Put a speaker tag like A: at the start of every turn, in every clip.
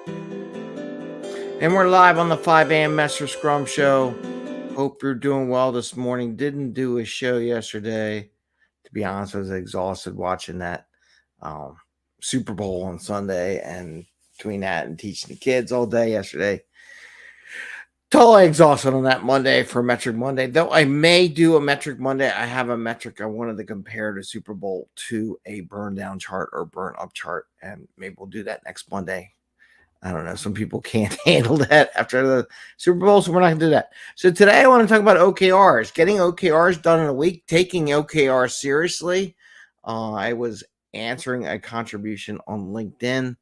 A: And we're live on the 5 a.m. Mester Scrum Show. Hope you're doing well this morning. Didn't do a show yesterday. To be honest, I was exhausted watching that Super Bowl on Sunday, and between that and teaching the kids all day yesterday. Totally exhausted on that Monday for Metric Monday. Though I may do a Metric Monday. I have a metric I wanted to compare to Super Bowl to a burn down chart or burn up chart, and maybe we'll do that next Monday. I don't know. Some people can't handle that after the Super Bowl, so we're not going to do that. So today I want to talk about OKRs, getting OKRs done in a week, taking OKRs seriously. I was answering a contribution on LinkedIn,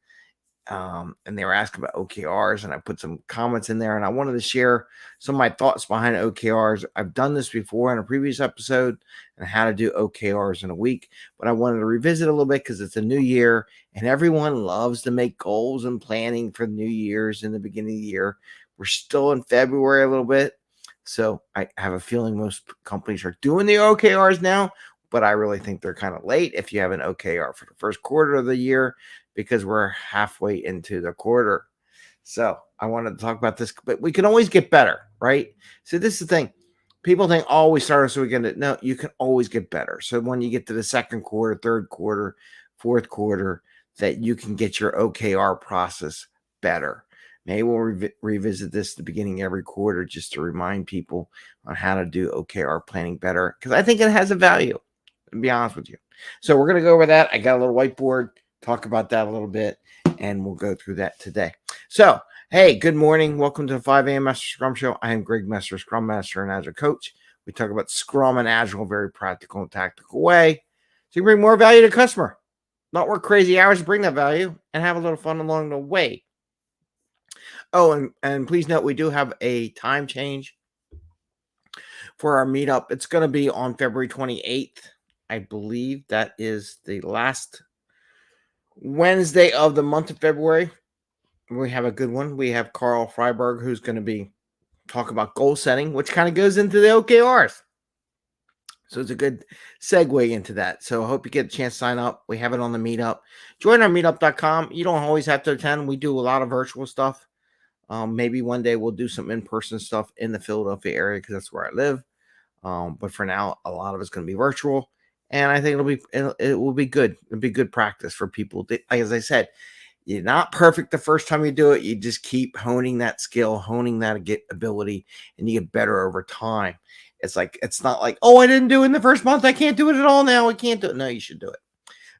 A: and they were asking about OKRs, and I put some comments in there, and I wanted to share some of my thoughts behind OKRs. I've done this before in a previous episode and how to do OKRs in a week, but I wanted to revisit a little bit because it's a new year, and everyone loves to make goals and planning for New Year's in the beginning of the year. We're still in February a little bit, so I have a feeling most companies are doing the OKRs now, but I really think they're kind of late if you have an OKR for the first quarter of the year, because we're halfway into the quarter. So I wanted to talk about this, but we can always get better, right? So this is the thing. People think, oh, we started so we can. No, you can always get better. So when you get to the second quarter, third quarter, fourth quarter, that you can get your OKR process better. Maybe we'll revisit this at the beginning of every quarter just to remind people on how to do OKR planning better, because I think it has a value, to be honest with you. So we're going to go over that. I got a little whiteboard, talk about that a little bit, and we'll go through that today. So, hey, good morning. Welcome to the 5 a.m. Mester Scrum Show. I am Greg Mester, Scrum Master and Agile Coach. We talk about Scrum and Agile in a very practical and tactical way, so you bring more value to the customer. Not work crazy hours to bring that value, and have a little fun along the way. Oh, and please note, we do have a time change for our meetup. It's going to be on February 28th. I believe that is the last Wednesday of the month of February. We have a good one. We have Carl Freiberg, who's going to be talking about goal setting, which kind of goes into the OKRs. So it's a good segue into that. So I hope you get a chance to sign up. We have it on the meetup. Join our meetup.com. You don't always have to attend. We do a lot of virtual stuff. Maybe one day we'll do some in-person stuff in the Philadelphia area because that's where I live. But for now, a lot of it's going to be virtual. And I think it will be good. It'll be good practice for people. As I said, you're not perfect the first time you do it. You just keep honing that skill, honing that ability, and you get better over time. It's not like, oh, I didn't do it in the first month, I can't do it at all now. I can't do it. No, you should do it.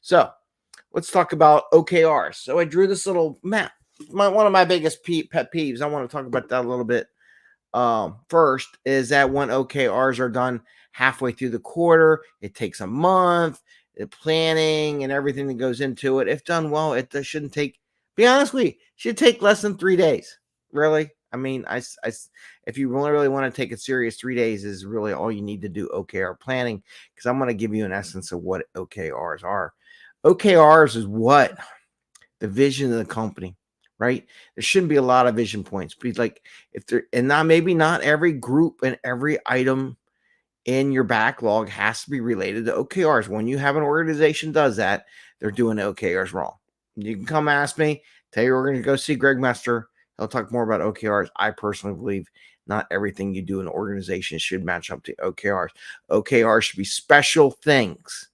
A: So let's talk about OKRs. So I drew this little map. One of my biggest pet peeves. I want to talk about that a little bit. First is that when OKRs are done halfway through the quarter, it takes a month, the planning and everything that goes into it. If done well, it shouldn't take, be honest with you, should take less than 3 days. Really? I mean, if you really want to take it serious, 3 days is really all you need to do OKR planning, because I'm going to give you an essence of what OKRs are. OKRs is what? The vision of the company. Right? There shouldn't be a lot of vision points. But like, if there, and not maybe not every group and every item in your backlog has to be related to OKRs. When you have an organization does that, they're doing OKRs wrong. You can come ask me, tell you we're going to go see Greg Mester. He'll talk more about OKRs. I personally believe not everything you do in an organization should match up to OKRs. OKRs should be special things.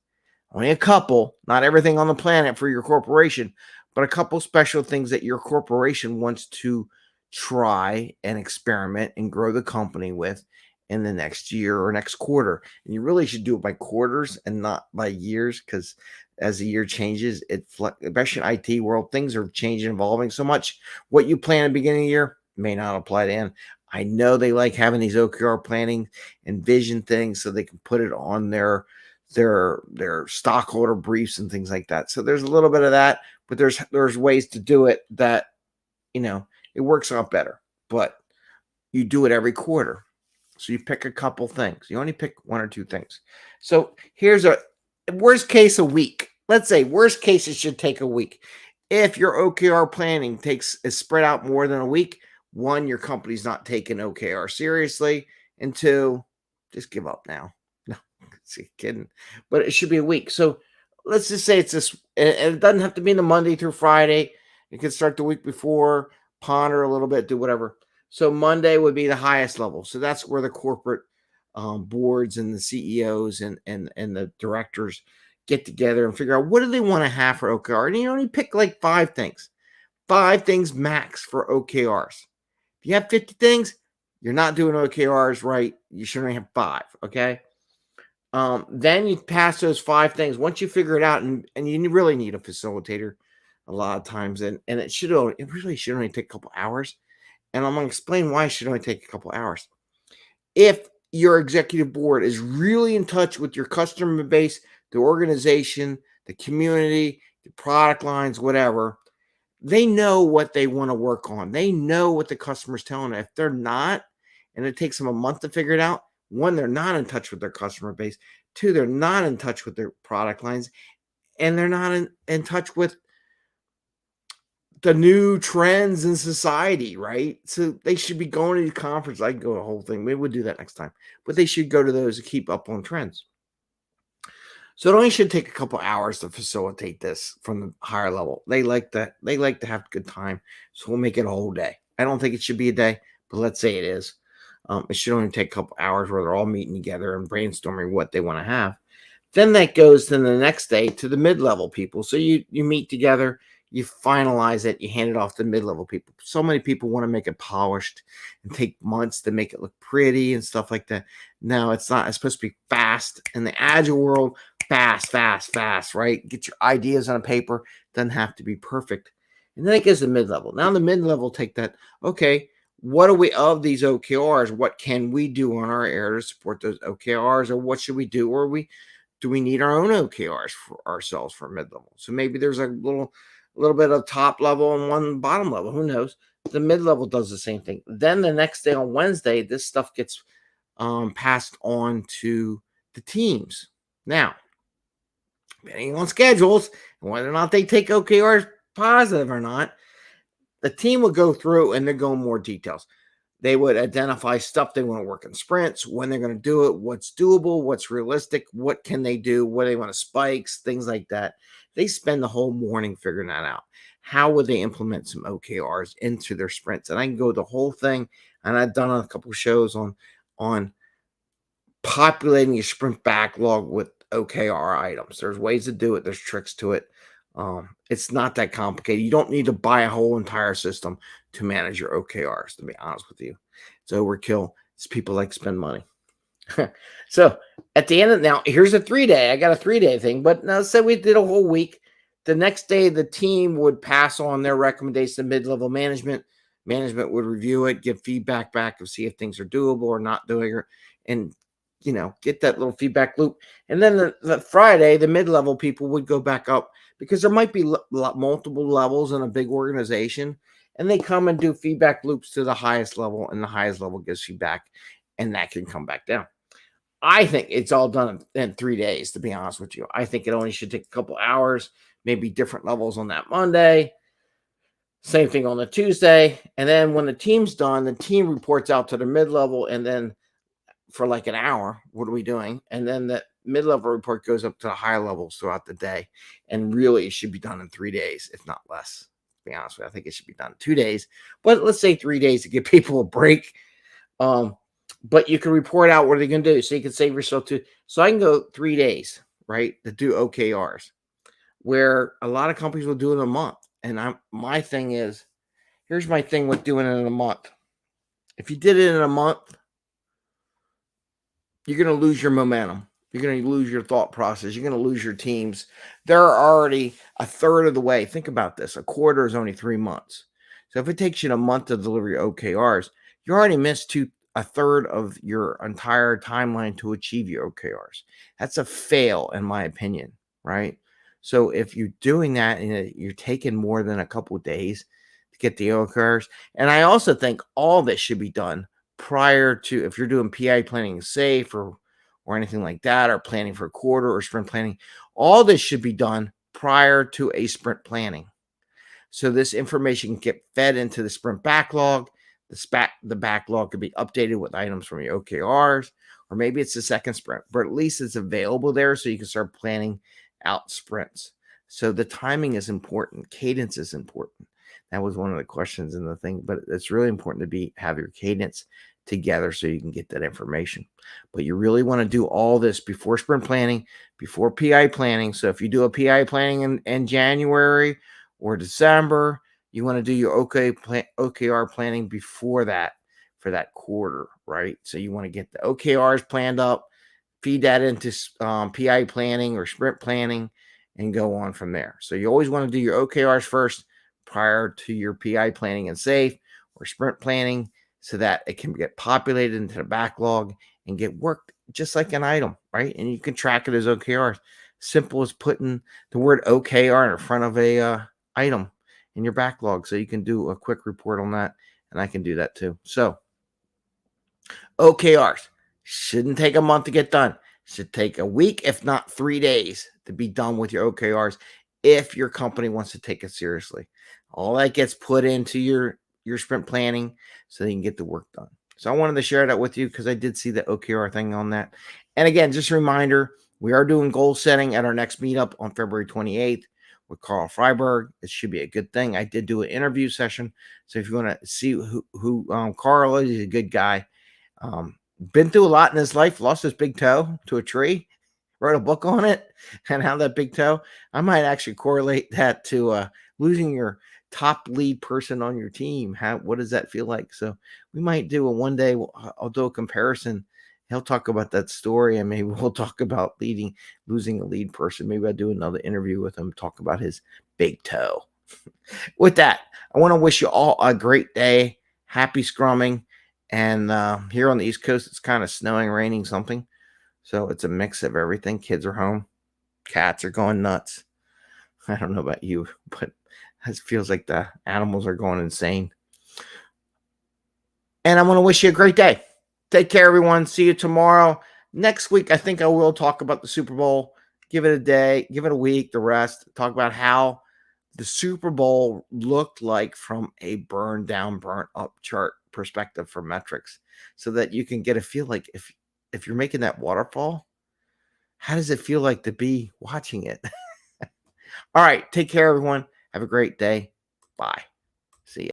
A: Only a couple, not everything on the planet for your corporation, but a couple special things that your corporation wants to try and experiment and grow the company with in the next year or next quarter. And you really should do it by quarters and not by years, because as the year changes, especially in IT world, things are changing, evolving so much. What you plan at the beginning of the year may not apply to end. I know they like having these OKR planning and vision things so they can put it on their stockholder briefs and things like that. So there's a little bit of that, but there's ways to do it that, it works out better, but you do it every quarter. So you pick a couple things. You only pick 1 or 2 things. So here's a worst case a week. Let's say worst case it should take a week. If your OKR planning is spread out more than a week, 1, your company's not taking OKR seriously, and 2, just give up now. No, kidding. But it should be a week. So let's just say it's this, and it doesn't have to be the Monday through Friday. You can start the week before, ponder a little bit, do whatever. So Monday would be the highest level. So that's where the corporate boards and the CEOs and the directors get together and figure out what do they want to have for OKR. And you only pick like 5 things max for OKRs. If you have 50 things, you're not doing OKRs right. You should only have 5. Okay. Then you pass those 5 things. Once you figure it out, and you really need a facilitator a lot of times, and it really should only take a couple hours. And I'm going to explain why it should only take a couple hours. If your executive board is really in touch with your customer base, the organization, the community, the product lines, whatever, they know what they want to work on. They know what the customer's telling them. If they're not, and it takes them a month to figure it out, one, they're not in touch with their customer base. Two, they're not in touch with their product lines, and they're not in touch with the new trends in society, right? So they should be going to these conferences. I can go to the whole thing. Maybe we'll do that next time. But they should go to those to keep up on trends. So it only should take a couple hours to facilitate this from the higher level. They like that. They like to have a good time. So we'll make it a whole day. I don't think it should be a day, but let's say it is. It should only take a couple hours where they're all meeting together and brainstorming what they want to have. Then that goes to the next day to the mid-level people. So you meet together, you finalize it, you hand it off to mid-level people. So many people want to make it polished and take months to make it look pretty and stuff like that. No, it's not. It's supposed to be fast. In the agile world, fast, right? Get your ideas on a paper. Doesn't have to be perfect. And then it goes to mid-level. Now the mid-level take that, okay, what are we of these OKRs? What can we do on our air to support those OKRs? Or what should we do? Or do we need our own OKRs for ourselves for mid-level? So maybe there's a little bit of top level and one bottom level. Who knows? The mid-level does the same thing. Then the next day on Wednesday, this stuff gets passed on to the teams. Now, depending on schedules and whether or not they take OKRs positive or not, the team will go through and they're going more details. They would identify stuff they want to work in sprints, when they're going to do it, what's doable, what's realistic, what can they do, what they want to spikes, things like that. They spend the whole morning figuring that out. How would they implement some OKRs into their sprints? And I can go the whole thing, and I've done a couple of shows on populating your sprint backlog with OKR items. There's ways to do it. There's tricks to it. It's not that complicated. You don't need to buy a whole entire system to manage your OKRs, to be honest with you. It's overkill. It's people like to spend money. So at the end of now, here's a 3-day. I got a 3-day thing, but now say we did a whole week. The next day, the team would pass on their recommendation to mid-level management. Management would review it, give feedback back to see if things are doable or not doing it, and get that little feedback loop. And then the Friday, the mid-level people would go back up because there might be multiple levels in a big organization, and they come and do feedback loops to the highest level, and the highest level gives feedback, and that can come back down. I think it's all done in 3 days, to be honest with you. I think it only should take a couple hours, maybe different levels on that Monday, same thing on the Tuesday. And then when the team's done, the team reports out to the mid-level, and then for like an hour, what are we doing? And then the mid-level report goes up to the higher levels throughout the day. And really, it should be done in 3 days, if not less. To be honest with you, I think it should be done in 2 days. But let's say 3 days to give people a break. But you can report out what they're going to do. So you can save yourself to. So I can go 3 days, right, to do OKRs, where a lot of companies will do it in a month. And my thing is, here's my thing with doing it in a month. If you did it in a month, you're going to lose your momentum. You're going to lose your thought process. You're going to lose your teams. They're already a third of the way. Think about this. A quarter is only 3 months. So if it takes you a month to deliver your OKRs, you already missed a third of your entire timeline to achieve your OKRs. That's a fail, in my opinion, right? So if you're doing that and you're taking more than a couple of days to get the OKRs, and I also think all this should be done prior to, if you're doing PI planning safe or anything like that, or planning for a quarter or sprint planning, all this should be done prior to a sprint planning. So this information can get fed into the sprint backlog. The backlog could be updated with items from your OKRs, or maybe it's the second sprint, but at least it's available there so you can start planning out sprints. So the timing is important. Cadence is important. That was one of the questions in the thing, but it's really important to have your cadence together so you can get that information. But you really want to do all this before sprint planning, before PI planning. So if you do a PI planning in January or December, you want to do your OKR planning before that for that quarter, right? So you want to get the OKRs planned up, feed that into PI planning or sprint planning, and go on from there. So you always want to do your OKRs first prior to your PI planning and safe or sprint planning so that it can get populated into the backlog and get worked just like an item, right? And you can track it as OKRs. Simple as putting the word OKR in front of a item in your backlog so you can do a quick report on that, and I can do that too. So OKRs shouldn't take a month to get done. Should take a week, if not 3 days, to be done with your OKRs if your company wants to take it seriously. All that gets put into your sprint planning so you can get the work done. So I wanted to share that with you because I did see the OKR thing on that. And again, just a reminder, we are doing goal setting at our next meetup on February 28th with Carl Freiberg. It should be a good thing. I did do an interview session. So if you want to see who Carl is, he's a good guy. Been through a lot in his life, lost his big toe to a tree, wrote a book on it, and how that big toe. I might actually correlate that to losing your top lead person on your team. What does that feel like? So we might do one day. I'll do a comparison. He'll talk about that story, and maybe we'll talk about losing a lead person. Maybe I'll do another interview with him, talk about his big toe. With that, I want to wish you all a great day. Happy scrumming. And here on the East Coast, it's kind of snowing, raining, something. So it's a mix of everything. Kids are home. Cats are going nuts. I don't know about you, but it feels like the animals are going insane. And I want to wish you a great day. Take care, everyone. See you tomorrow. Next week, I think I will talk about the Super Bowl. Give it a day. Give it a week, the rest. Talk about how the Super Bowl looked like from a burnt up chart perspective for metrics so that you can get a feel like if you're making that waterfall, how does it feel like to be watching it? All right. Take care, everyone. Have a great day. Bye. See ya.